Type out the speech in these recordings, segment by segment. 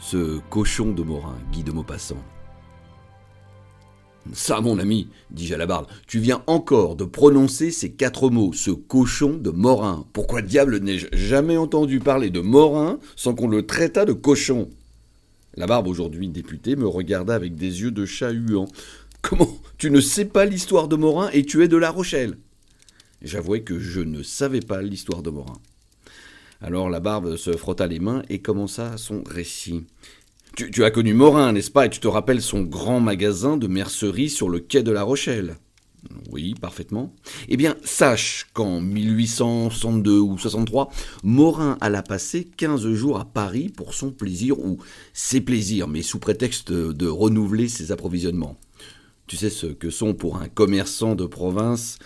Ce cochon de Morin, Guy de Maupassant. Ça, mon ami, dis-je à la barbe, tu viens encore de prononcer ces 4 mots, ce cochon de Morin. Pourquoi diable n'ai-je jamais entendu parler de Morin sans qu'on le traitât de cochon ? La barbe, aujourd'hui députée, me regarda avec des yeux de chat huant. Comment ? Tu ne sais pas l'histoire de Morin et tu es de La Rochelle ? J'avouai que je ne savais pas l'histoire de Morin. Alors la barbe se frotta les mains et commença son récit. Tu as connu Morin, n'est-ce pas, et tu te rappelles son grand magasin de mercerie sur le quai de La Rochelle ? Oui, parfaitement. Eh bien, sache qu'en 1862 ou 63, Morin alla passer 15 jours à Paris pour son plaisir, ou ses plaisirs, mais sous prétexte de renouveler ses approvisionnements. Tu sais ce que sont pour un commerçant de province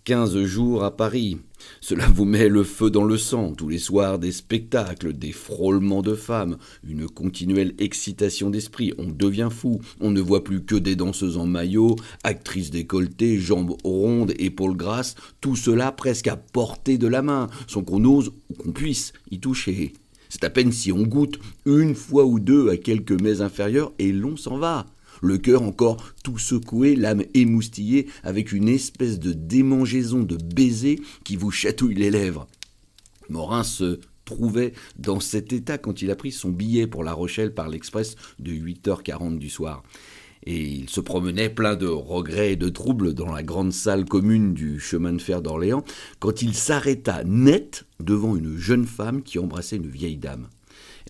15 jours à Paris. Cela vous met le feu dans le sang, tous les soirs des spectacles, des frôlements de femmes, une continuelle excitation d'esprit, on devient fou, on ne voit plus que des danseuses en maillot, actrices décolletées, jambes rondes, épaules grasses, tout cela presque à portée de la main, sans qu'on ose ou qu'on puisse y toucher. C'est à peine si on goûte une fois ou deux à quelques mets inférieurs et l'on s'en va. Le cœur encore tout secoué, l'âme émoustillée, avec une espèce de démangeaison de baisers qui vous chatouille les lèvres. Morin se trouvait dans cet état quand il a pris son billet pour La Rochelle par l'express de 8h40 du soir. Et il se promenait plein de regrets et de troubles dans la grande salle commune du chemin de fer d'Orléans quand il s'arrêta net devant une jeune femme qui embrassait une vieille dame.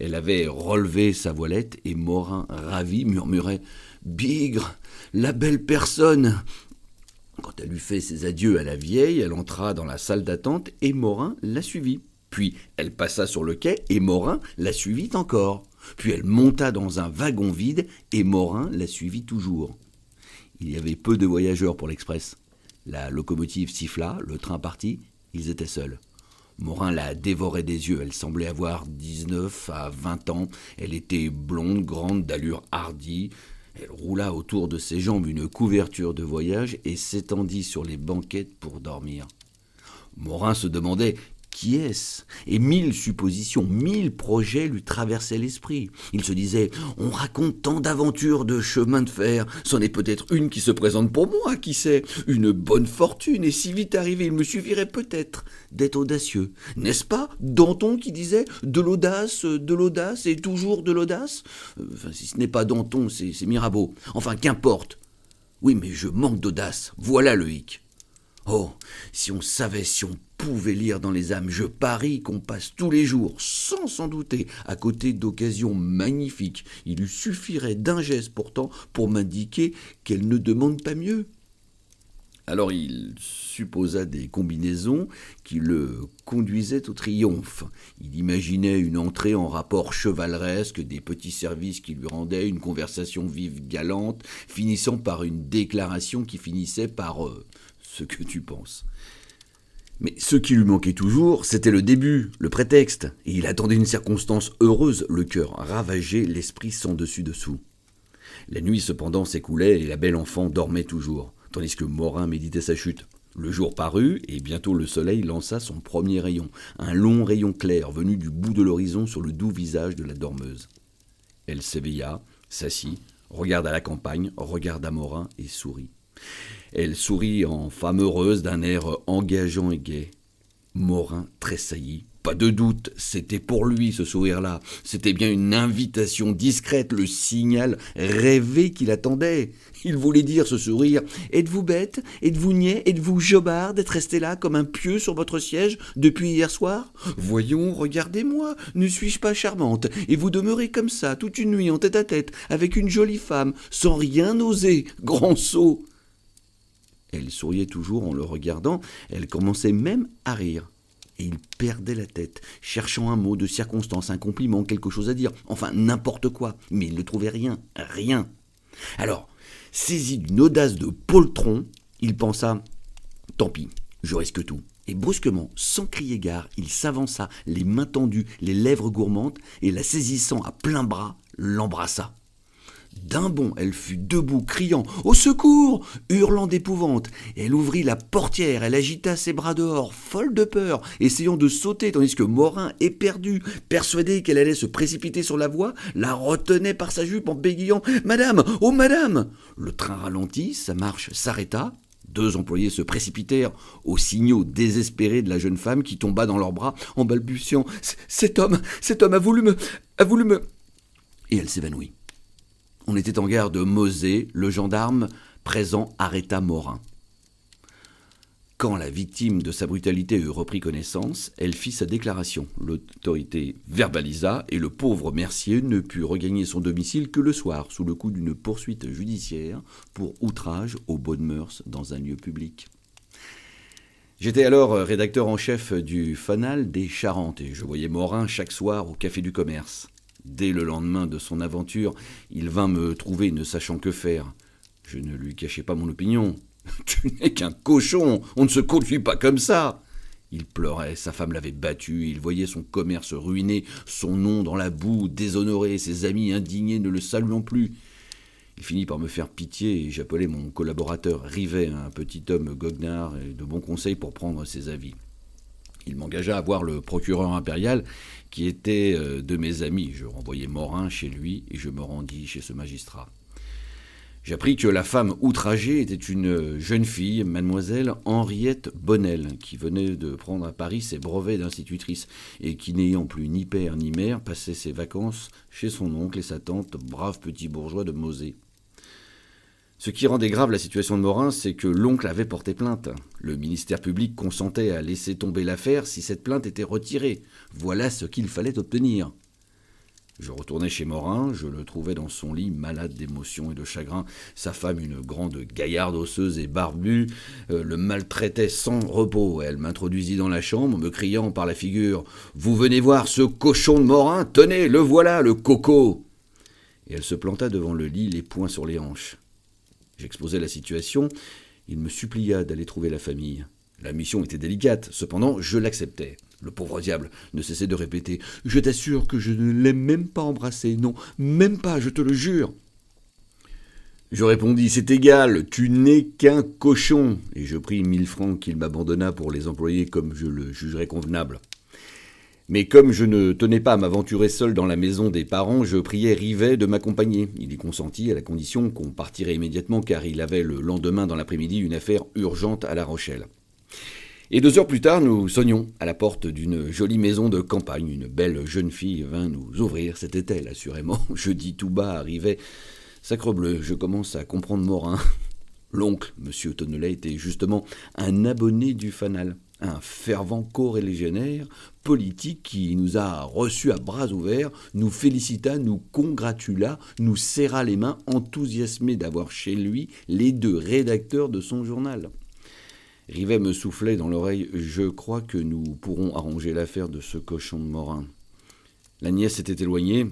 Elle avait relevé sa voilette et Morin, ravi, murmurait « Bigre, la belle personne !» Quand elle eut fait ses adieux à la vieille, elle entra dans la salle d'attente et Morin la suivit. Puis elle passa sur le quai et Morin la suivit encore. Puis elle monta dans un wagon vide et Morin la suivit toujours. Il y avait peu de voyageurs pour l'express. La locomotive siffla, le train partit, ils étaient seuls. Morin la dévorait des yeux, elle semblait avoir 19 à 20 ans, elle était blonde, grande, d'allure hardie. Elle roula autour de ses jambes une couverture de voyage et s'étendit sur les banquettes pour dormir. Morin se demandait qui est-ce ? Et 1000 suppositions, 1000 projets lui traversaient l'esprit. Il se disait « On raconte tant d'aventures de chemin de fer, c'en est peut-être une qui se présente pour moi, qui sait ? Une bonne fortune, et si vite arrivée, il me suffirait peut-être d'être audacieux. N'est-ce pas Danton qui disait « de l'audace et toujours de l'audace ?» Si ce n'est pas Danton, c'est Mirabeau. Enfin, qu'importe. Oui, mais je manque d'audace, voilà le hic. Oh, si on savait, si on pouvait lire dans les âmes, je parie qu'on passe tous les jours, sans s'en douter, à côté d'occasions magnifiques. Il lui suffirait d'un geste pourtant pour m'indiquer qu'elle ne demande pas mieux. Alors il supposa des combinaisons qui le conduisaient au triomphe. Il imaginait une entrée en rapport chevaleresque, des petits services qui lui rendaient, une conversation vive, galante, finissant par une déclaration qui finissait par ce que tu penses. Mais ce qui lui manquait toujours, c'était le début, le prétexte, et il attendait une circonstance heureuse, le cœur ravagé, l'esprit sans dessus-dessous. La nuit cependant s'écoulait et la belle enfant dormait toujours, tandis que Morin méditait sa chute. Le jour parut, et bientôt le soleil lança son premier rayon, un long rayon clair venu du bout de l'horizon sur le doux visage de la dormeuse. Elle s'éveilla, s'assit, regarda la campagne, regarda Morin et sourit. Elle sourit en femme heureuse d'un air engageant et gai. Morin tressaillit. Pas de doute, c'était pour lui ce sourire-là. C'était bien une invitation discrète, le signal rêvé qu'il attendait. Il voulait dire ce sourire « Êtes-vous bête ? Êtes-vous niais ? Êtes-vous jobard d'être resté là comme un pieu sur votre siège depuis hier soir ? Voyons, regardez-moi, ne suis-je pas charmante ? Et vous demeurez comme ça toute une nuit en tête-à-tête avec une jolie femme, sans rien oser, grand sot !» Elle souriait toujours en le regardant, elle commençait même à rire. Et il perdait la tête, cherchant un mot de circonstance, un compliment, quelque chose à dire, enfin n'importe quoi, mais il ne trouvait rien. Alors, saisi d'une audace de poltron, il pensa « Tant pis, je risque tout ». Et brusquement, sans crier gare, il s'avança, les mains tendues, les lèvres gourmandes, et la saisissant à plein bras, l'embrassa. D'un bond, elle fut debout, criant « Au secours !» hurlant d'épouvante. Elle ouvrit la portière, elle agita ses bras dehors, folle de peur, essayant de sauter, tandis que Morin, éperdu, persuadé qu'elle allait se précipiter sur la voie, la retenait par sa jupe en bégayant « Madame, oh madame !» Le train ralentit, sa marche s'arrêta. 2 employés se précipitèrent aux signaux désespérés de la jeune femme qui tomba dans leurs bras en balbutiant « Cet homme a voulu me... Et elle s'évanouit. On était en gare de Mauzé, le gendarme présent arrêta Morin. Quand la victime de sa brutalité eut repris connaissance, elle fit sa déclaration. L'autorité verbalisa et le pauvre Mercier ne put regagner son domicile que le soir, sous le coup d'une poursuite judiciaire pour outrage aux bonnes mœurs dans un lieu public. J'étais alors rédacteur en chef du Fanal des Charentes et je voyais Morin chaque soir au Café du Commerce. Dès le lendemain de son aventure, il vint me trouver ne sachant que faire. Je ne lui cachai pas mon opinion. « Tu n'es qu'un cochon, on ne se conduit pas comme ça !» Il pleurait, sa femme l'avait battu, il voyait son commerce ruiné, son nom dans la boue, déshonoré, ses amis indignés ne le saluant plus. Il finit par me faire pitié et j'appelai mon collaborateur Rivet, un petit homme goguenard et de bons conseils pour prendre ses avis. Il m'engagea à voir le procureur impérial qui était de mes amis. Je renvoyai Morin chez lui et je me rendis chez ce magistrat. J'appris que la femme outragée était une jeune fille, mademoiselle Henriette Bonnel, qui venait de prendre à Paris ses brevets d'institutrice et qui, n'ayant plus ni père ni mère, passait ses vacances chez son oncle et sa tante, braves petits bourgeois de Mauzé. Ce qui rendait grave la situation de Morin, c'est que l'oncle avait porté plainte. Le ministère public consentait à laisser tomber l'affaire si cette plainte était retirée. Voilà ce qu'il fallait obtenir. Je retournai chez Morin, je le trouvais dans son lit, malade d'émotion et de chagrin. Sa femme, une grande gaillarde osseuse et barbue, le maltraitait sans repos. Elle m'introduisit dans la chambre, me criant par la figure « Vous venez voir ce cochon de Morin ? Tenez, le voilà, le coco !» Et elle se planta devant le lit, les poings sur les hanches. J'exposai la situation, il me supplia d'aller trouver la famille. La mission était délicate, cependant je l'acceptais. Le pauvre diable ne cessait de répéter « Je t'assure que je ne l'ai même pas embrassé, non, même pas, je te le jure !» Je répondis « C'est égal, tu n'es qu'un cochon !» et je pris 1000 francs qu'il m'abandonna pour les employer comme je le jugerais convenable. Mais comme je ne tenais pas à m'aventurer seul dans la maison des parents, je priai Rivet de m'accompagner. Il y consentit à la condition qu'on partirait immédiatement car il avait le lendemain dans l'après-midi une affaire urgente à La Rochelle. Et 2 heures plus tard, nous sonnions à la porte d'une jolie maison de campagne. Une belle jeune fille vint nous ouvrir. C'était elle, assurément. Je dis tout bas à Rivet « Sacrebleu, je commence à comprendre Morin. » L'oncle, M. Tonnelet, était justement un abonné du Fanal, un fervent corélégionnaire politique qui nous a reçus à bras ouverts, nous félicita, nous congratula, nous serra les mains, enthousiasmé d'avoir chez lui les 2 rédacteurs de son journal. Rivet me soufflait dans l'oreille « Je crois que nous pourrons arranger l'affaire de ce cochon de Morin. » La nièce s'était éloignée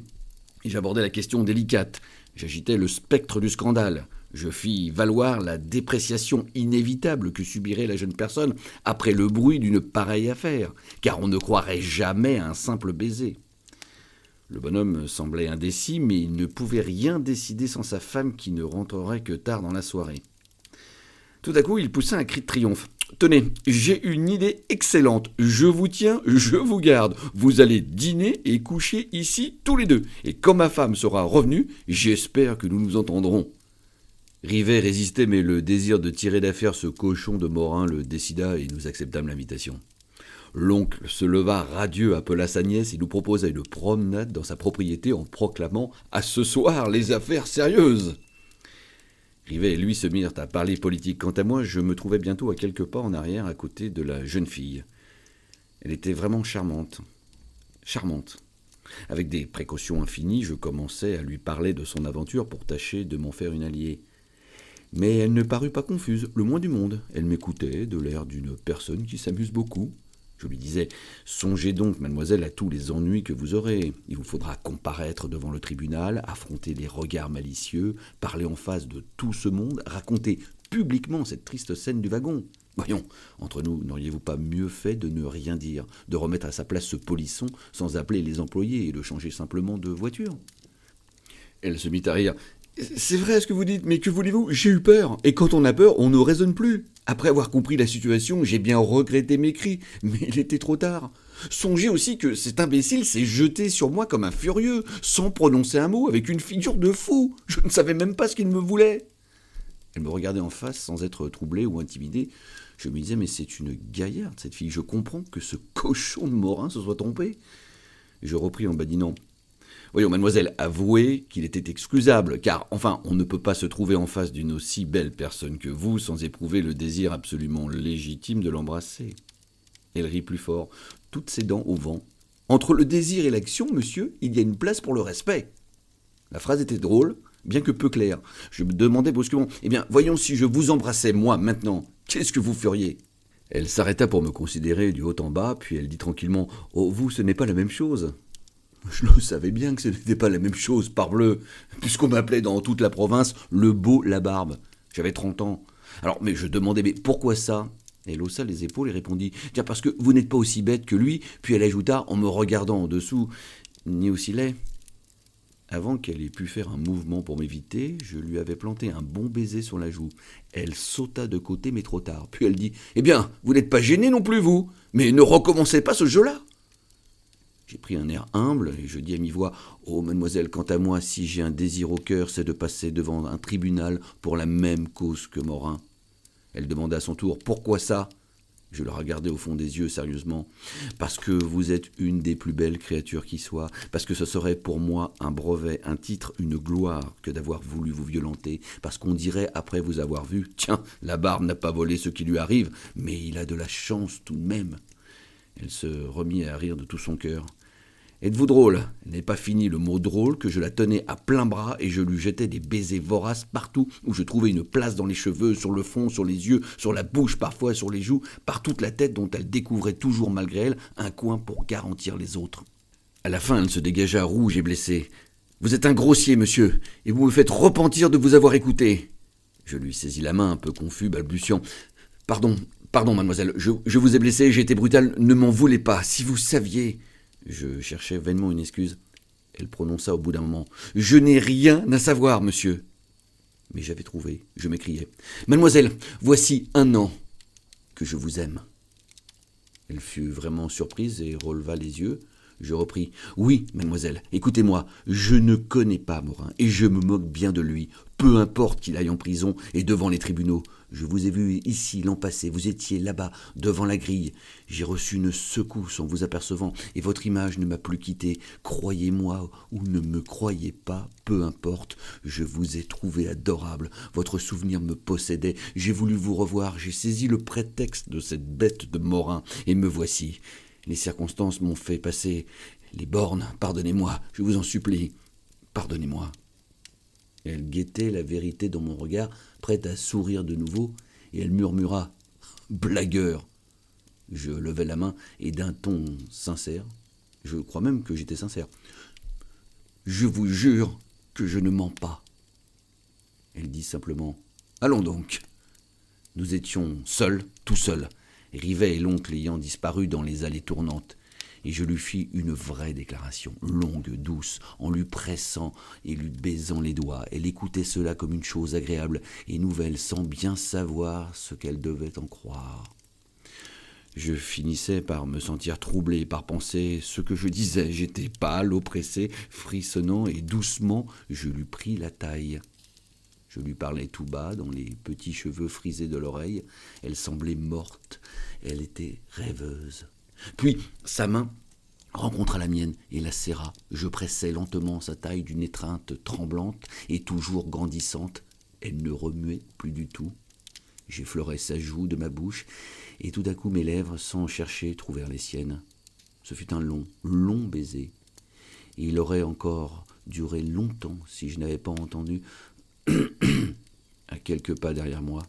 et j'abordais la question délicate. J'agitais le spectre du scandale. Je fis valoir la dépréciation inévitable que subirait la jeune personne après le bruit d'une pareille affaire, car on ne croirait jamais à un simple baiser. Le bonhomme semblait indécis, mais il ne pouvait rien décider sans sa femme qui ne rentrerait que tard dans la soirée. Tout à coup, il poussa un cri de triomphe. « Tenez, j'ai une idée excellente. Je vous tiens, je vous garde. Vous allez dîner et coucher ici tous les 2. Et quand ma femme sera revenue, j'espère que nous nous entendrons. » Rivet résistait, mais le désir de tirer d'affaire ce cochon de Morin le décida et nous acceptâmes l'invitation. L'oncle se leva radieux, appela sa nièce et nous proposa une promenade dans sa propriété en proclamant « À ce soir, les affaires sérieuses !» Rivet et lui se mirent à parler politique. Quant à moi, je me trouvais bientôt à quelques pas en arrière à côté de la jeune fille. Elle était vraiment charmante. Charmante. Avec des précautions infinies, je commençais à lui parler de son aventure pour tâcher de m'en faire une alliée. Mais elle ne parut pas confuse, le moins du monde. Elle m'écoutait, de l'air d'une personne qui s'amuse beaucoup. Je lui disais « Songez donc, mademoiselle, à tous les ennuis que vous aurez. Il vous faudra comparaître devant le tribunal, affronter les regards malicieux, parler en face de tout ce monde, raconter publiquement cette triste scène du wagon. Voyons, entre nous, n'auriez-vous pas mieux fait de ne rien dire, de remettre à sa place ce polisson sans appeler les employés et de changer simplement de voiture ?» Elle se mit à rire. C'est vrai ce que vous dites, mais que voulez-vous? J'ai eu peur. Et quand on a peur, on ne raisonne plus. Après avoir compris la situation, j'ai bien regretté mes cris, mais il était trop tard. Songez aussi que cet imbécile s'est jeté sur moi comme un furieux, sans prononcer un mot, avec une figure de fou. Je ne savais même pas ce qu'il me voulait. Elle me regardait en face sans être troublée ou intimidée. Je me disais, mais c'est une gaillarde, cette fille. Je comprends que ce cochon de Morin se soit trompé. Je repris en badinant. Voyons, mademoiselle, avouez qu'il était excusable, car, enfin, on ne peut pas se trouver en face d'une aussi belle personne que vous sans éprouver le désir absolument légitime de l'embrasser. Elle rit plus fort, toutes ses dents au vent. Entre le désir et l'action, monsieur, il y a une place pour le respect. La phrase était drôle, bien que peu claire. Je me demandais brusquement, eh bien, voyons si je vous embrassais, moi, maintenant, qu'est-ce que vous feriez? Elle s'arrêta pour me considérer du haut en bas, puis elle dit tranquillement, oh, vous, ce n'est pas la même chose. Je le savais bien que ce n'était pas la même chose, parbleu, puisqu'on m'appelait dans toute la province le beau Labarbe. J'avais 30 ans. Alors, mais je demandais, mais pourquoi ça? Elle haussa les épaules et répondit, tiens, parce que vous n'êtes pas aussi bête que lui, puis elle ajouta, en me regardant en dessous, ni aussi laid. Avant qu'elle ait pu faire un mouvement pour m'éviter, je lui avais planté un bon baiser sur la joue. Elle sauta de côté, mais trop tard. Puis elle dit, eh bien, vous n'êtes pas gêné non plus, vous, mais ne recommencez pas ce jeu-là. J'ai pris un air humble et je dis à mi-voix, « Oh, mademoiselle, quant à moi, si j'ai un désir au cœur, c'est de passer devant un tribunal pour la même cause que Morin. » Elle demanda à son tour, « Pourquoi ça ?» Je le regardai au fond des yeux sérieusement. « Parce que vous êtes une des plus belles créatures qui soient, parce que ce serait pour moi un brevet, un titre, une gloire que d'avoir voulu vous violenter, parce qu'on dirait, après vous avoir vu, tiens, Labarbe n'a pas volé ce qui lui arrive, mais il a de la chance tout de même. » Elle se remit à rire de tout son cœur. « Êtes-vous drôle ?» Elle n'est pas fini le mot drôle que je la tenais à plein bras et je lui jetais des baisers voraces partout où je trouvais une place dans les cheveux, sur le front, sur les yeux, sur la bouche, parfois sur les joues, par toute la tête dont elle découvrait toujours malgré elle un coin pour garantir les autres. À la fin, elle se dégagea rouge et blessée. « Vous êtes un grossier, monsieur, et vous me faites repentir de vous avoir écouté. » Je lui saisis la main un peu confus, balbutiant. « Pardon, mademoiselle, je vous ai blessé, j'ai été brutal, ne m'en voulez pas, si vous saviez... » Je cherchais vainement une excuse. Elle prononça au bout d'un moment. « Je n'ai rien à savoir, monsieur. » Mais j'avais trouvé. Je m'écriai. « Mademoiselle, voici 1 an que je vous aime. » Elle fut vraiment surprise et releva les yeux. Je repris. « Oui, mademoiselle, écoutez-moi, je ne connais pas Morin et je me moque bien de lui. Peu importe qu'il aille en prison et devant les tribunaux. Je vous ai vu ici l'an passé, vous étiez là-bas, devant la grille. J'ai reçu une secousse en vous apercevant et votre image ne m'a plus quitté. Croyez-moi ou ne me croyez pas, peu importe, je vous ai trouvé adorable. Votre souvenir me possédait. J'ai voulu vous revoir, j'ai saisi le prétexte de cette bête de Morin et me voici. Les circonstances m'ont fait passer les bornes. Pardonnez-moi, je vous en supplie. Pardonnez-moi. » Elle guettait la vérité dans mon regard, prête à sourire de nouveau, et elle murmura « Blagueur !» Je levai la main et d'un ton sincère, je crois même que j'étais sincère, « Je vous jure que je ne mens pas. » Elle dit simplement « Allons donc !» Nous étions seuls, tout seuls, Rivet et l'oncle ayant disparu dans les allées tournantes. Et je lui fis une vraie déclaration, longue, douce, en lui pressant et lui baisant les doigts. Elle écoutait cela comme une chose agréable et nouvelle, sans bien savoir ce qu'elle devait en croire. Je finissais par me sentir troublé, par penser ce que je disais. J'étais pâle, oppressé, frissonnant, et doucement je lui pris la taille. Je lui parlais tout bas, dans les petits cheveux frisés de l'oreille. Elle semblait morte, elle était rêveuse. Puis sa main rencontra la mienne et la serra. Je pressai lentement sa taille d'une étreinte tremblante et toujours grandissante. Elle ne remuait plus du tout. J'effleurai sa joue de ma bouche et tout d'un coup mes lèvres, sans chercher, trouvèrent les siennes. Ce fut un long, long baiser. Et il aurait encore duré longtemps si je n'avais pas entendu à quelques pas derrière moi.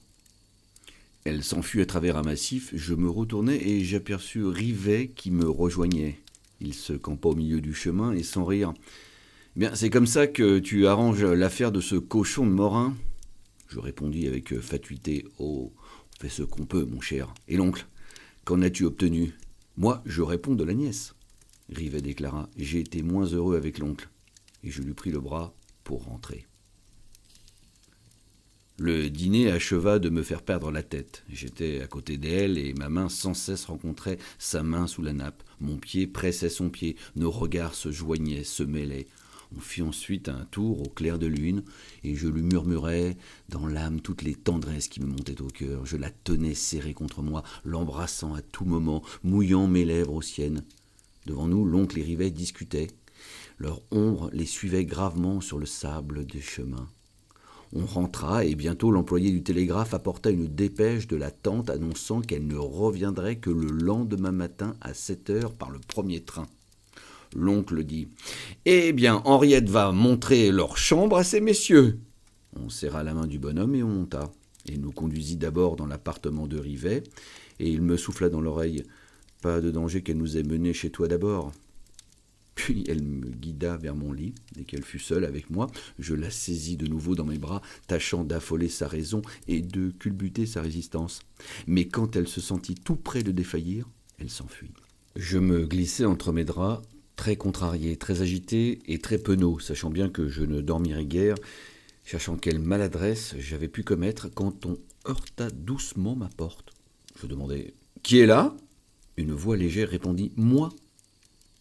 Elle s'enfuit à travers un massif, je me retournai et j'aperçus Rivet qui me rejoignait. Il se campa au milieu du chemin et sans rire. « Bien, c'est comme ça que tu arranges l'affaire de ce cochon de Morin ?» Je répondis avec fatuité. « Oh, on fait ce qu'on peut, mon cher. Et l'oncle, qu'en as-tu obtenu ?»« Moi, je réponds de la nièce. » Rivet déclara. « J'ai été moins heureux avec l'oncle. » Et je lui pris le bras pour rentrer. Le dîner acheva de me faire perdre la tête. J'étais à côté d'elle et ma main sans cesse rencontrait sa main sous la nappe. Mon pied pressait son pied. Nos regards se joignaient, se mêlaient. On fit ensuite un tour au clair de lune et je lui murmurais dans l'âme toutes les tendresses qui me montaient au cœur. Je la tenais serrée contre moi, l'embrassant à tout moment, mouillant mes lèvres aux siennes. Devant nous, l'oncle et Rivet discutaient. Leur ombre les suivait gravement sur le sable des chemins. On rentra et bientôt l'employé du télégraphe apporta une dépêche de la tante annonçant qu'elle ne reviendrait que le lendemain matin à 7 heures par le premier train. L'oncle dit « Eh bien, Henriette va montrer leur chambre à ces messieurs !» On serra la main du bonhomme et on monta. Il nous conduisit d'abord dans l'appartement de Rivet et il me souffla dans l'oreille « Pas de danger qu'elle nous ait menés chez toi d'abord !» Puis elle me guida vers mon lit. Dès qu'elle fut seule avec moi, je la saisis de nouveau dans mes bras, tâchant d'affoler sa raison et de culbuter sa résistance. Mais quand elle se sentit tout près de défaillir, elle s'enfuit. Je me glissai entre mes draps, très contrarié, très agité et très penaud, sachant bien que je ne dormirais guère, cherchant quelle maladresse j'avais pu commettre quand on heurta doucement ma porte. Je demandai « Qui est là ?» Une voix légère répondit « Moi !»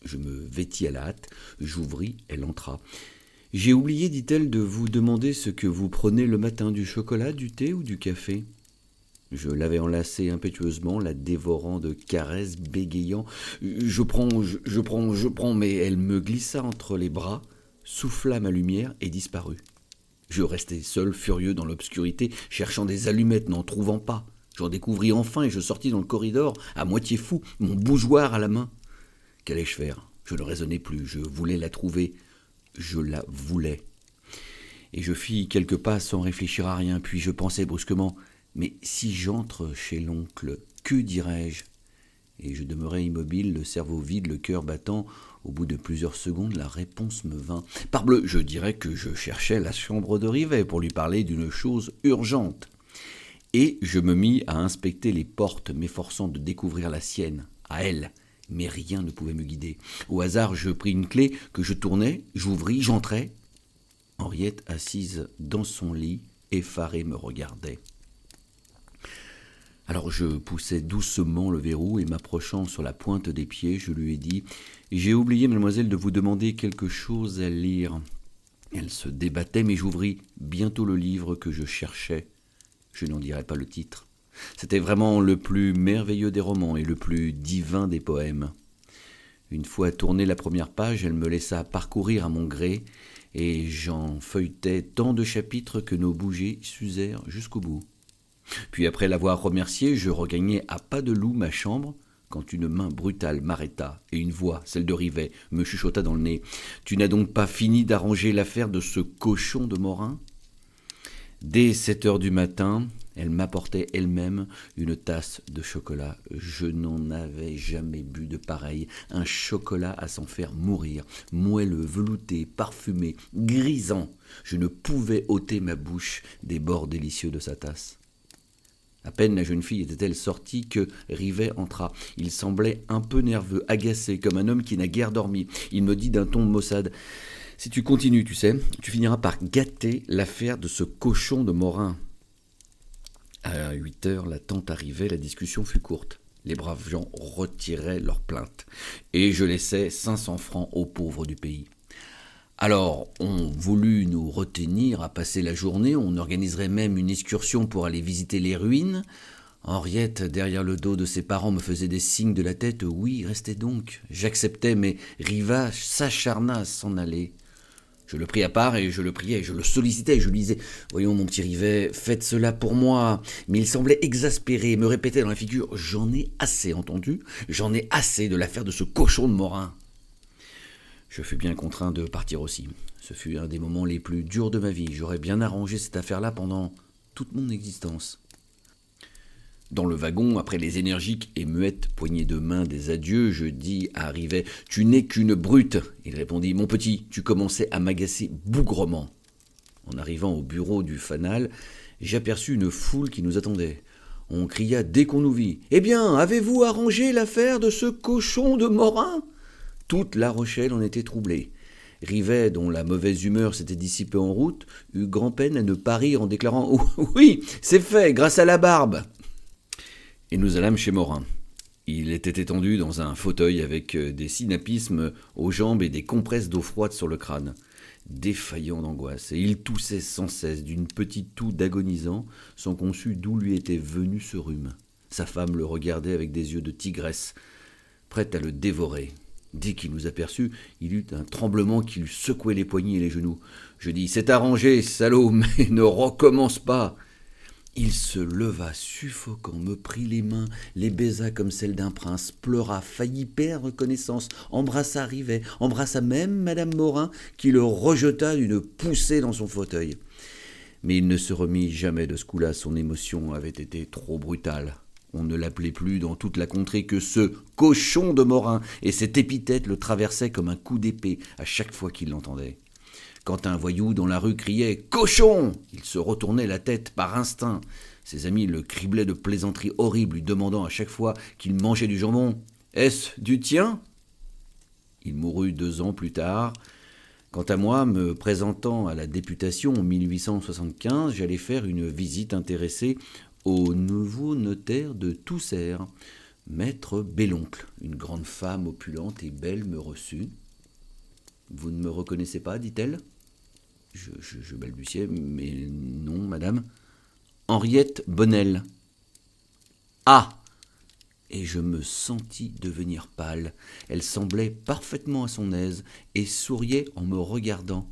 Je me vêtis à la hâte, j'ouvris, elle entra. « J'ai oublié, dit-elle, de vous demander ce que vous prenez le matin, du chocolat, du thé ou du café ?» Je l'avais enlacée impétueusement, la dévorant de caresses, bégayant. « Je prends, » mais elle me glissa entre les bras, souffla ma lumière et disparut. Je restai seul, furieux dans l'obscurité, cherchant des allumettes, n'en trouvant pas. J'en découvris enfin et je sortis dans le corridor, à moitié fou, mon bougeoir à la main. Qu'allais-je faire ? Je ne raisonnais plus, je voulais la trouver, je la voulais. Et je fis quelques pas sans réfléchir à rien, puis je pensai brusquement, mais si j'entre chez l'oncle, que dirais-je ? Et je demeurai immobile, le cerveau vide, le cœur battant. Au bout de plusieurs secondes, la réponse me vint. Parbleu, je dirais que je cherchais la chambre de Rivet pour lui parler d'une chose urgente. Et je me mis à inspecter les portes, m'efforçant de découvrir la sienne, à elle. Mais rien ne pouvait me guider. Au hasard, je pris une clé que je tournai, j'ouvris, j'entrai. Henriette, assise dans son lit, effarée, me regardait. Alors je poussai doucement le verrou et m'approchant sur la pointe des pieds, je lui ai dit « J'ai oublié, mademoiselle, de vous demander quelque chose à lire. » Elle se débattait, mais j'ouvris bientôt le livre que je cherchais. Je n'en dirai pas le titre. C'était vraiment le plus merveilleux des romans et le plus divin des poèmes. Une fois tournée la première page, elle me laissa parcourir à mon gré et j'en feuilletai tant de chapitres que nos bougies s'usèrent jusqu'au bout. Puis après l'avoir remerciée, je regagnai à pas de loup ma chambre quand une main brutale m'arrêta et une voix, celle de Rivet, me chuchota dans le nez. « Tu n'as donc pas fini d'arranger l'affaire de ce cochon de Morin ?» Dès 7 heures du matin, elle m'apportait elle-même une tasse de chocolat. Je n'en avais jamais bu de pareil. Un chocolat à s'en faire mourir, moelleux, velouté, parfumé, grisant. Je ne pouvais ôter ma bouche des bords délicieux de sa tasse. À peine la jeune fille était-elle sortie que Rivet entra. Il semblait un peu nerveux, agacé, comme un homme qui n'a guère dormi. Il me dit d'un ton maussade « Si tu continues, tu sais, tu finiras par gâter l'affaire de ce cochon de Morin. » À 8 heures, la tante arrivait, la discussion fut courte. Les braves gens retiraient leurs plaintes. Et je laissais 500 francs aux pauvres du pays. Alors, on voulut nous retenir à passer la journée, on organiserait même une excursion pour aller visiter les ruines. Henriette, derrière le dos de ses parents, me faisait des signes de la tête. Oui, restez donc. J'acceptais, mais Riva s'acharna à s'en aller. Je le pris à part et je le priais, je le sollicitais, je lui disais « Voyons mon petit Rivet, faites cela pour moi !» Mais il semblait exaspéré, me répétait dans la figure « J'en ai assez entendu, j'en ai assez de l'affaire de ce cochon de Morin !» Je fus bien contraint de partir aussi. Ce fut un des moments les plus durs de ma vie. J'aurais bien arrangé cette affaire-là pendant toute mon existence. Dans le wagon, après les énergiques et muettes poignées de main des adieux, je dis à Rivet « Tu n'es qu'une brute !» Il répondit « Mon petit, tu commençais à m'agacer bougrement. » En arrivant au bureau du fanal, j'aperçus une foule qui nous attendait. On cria dès qu'on nous vit « Eh bien, avez-vous arrangé l'affaire de ce cochon de Morin ?» Toute La Rochelle en était troublée. Rivet, dont la mauvaise humeur s'était dissipée en route, eut grand-peine à ne pas rire en déclarant « Oh, oui, c'est fait, grâce à la barbe !» Et nous allâmes chez Morin. Il était étendu dans un fauteuil avec des synapismes aux jambes et des compresses d'eau froide sur le crâne. Défaillant d'angoisse, et il toussait sans cesse d'une petite toux d'agonisant, sans qu'on sût d'où lui était venu ce rhume. Sa femme le regardait avec des yeux de tigresse, prête à le dévorer. Dès qu'il nous aperçut, il eut un tremblement qui lui secouait les poignets et les genoux. Je dis « C'est arrangé, salaud, mais ne recommence pas !» Il se leva suffocant, me prit les mains, les baisa comme celles d'un prince, pleura, faillit perdre connaissance, embrassa Rivet, embrassa même Madame Morin, qui le rejeta d'une poussée dans son fauteuil. Mais il ne se remit jamais de ce coup-là, son émotion avait été trop brutale. On ne l'appelait plus dans toute la contrée que ce cochon de Morin, et cette épithète le traversait comme un coup d'épée à chaque fois qu'il l'entendait. Quand un voyou dans la rue criait « Cochon !» il se retournait la tête par instinct. Ses amis le criblaient de plaisanteries horribles, lui demandant à chaque fois qu'il mangeait du jambon « Est-ce du tien ?» Il mourut 2 ans plus tard. Quant à moi, me présentant à la députation en 1875, j'allais faire une visite intéressée au nouveau notaire de Tousserre. Maître Belloncle, une grande femme opulente et belle, me reçut. « Vous ne me reconnaissez pas, dit-elle. » Je balbutiai, « Mais non, madame. »« Henriette Bonnel. »« Ah !» Et je me sentis devenir pâle. Elle semblait parfaitement à son aise et souriait en me regardant.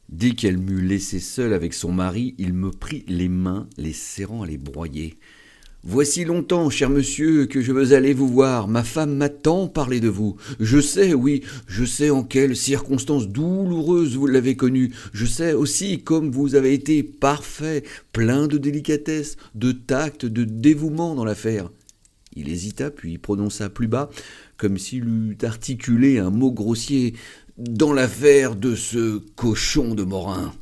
Dès qu'elle m'eut laissé seul avec son mari, il me prit les mains, les serrant à les broyer. « Voici longtemps, cher monsieur, que je veux aller vous voir. Ma femme m'a tant parlé de vous. Je sais, oui, je sais en quelles circonstances douloureuses vous l'avez connu. Je sais aussi comme vous avez été parfait, plein de délicatesse, de tact, de dévouement dans l'affaire. » Il hésita, puis prononça plus bas, comme s'il eût articulé un mot grossier, « dans l'affaire de ce cochon de Morin. »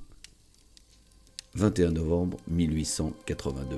21 novembre 1882.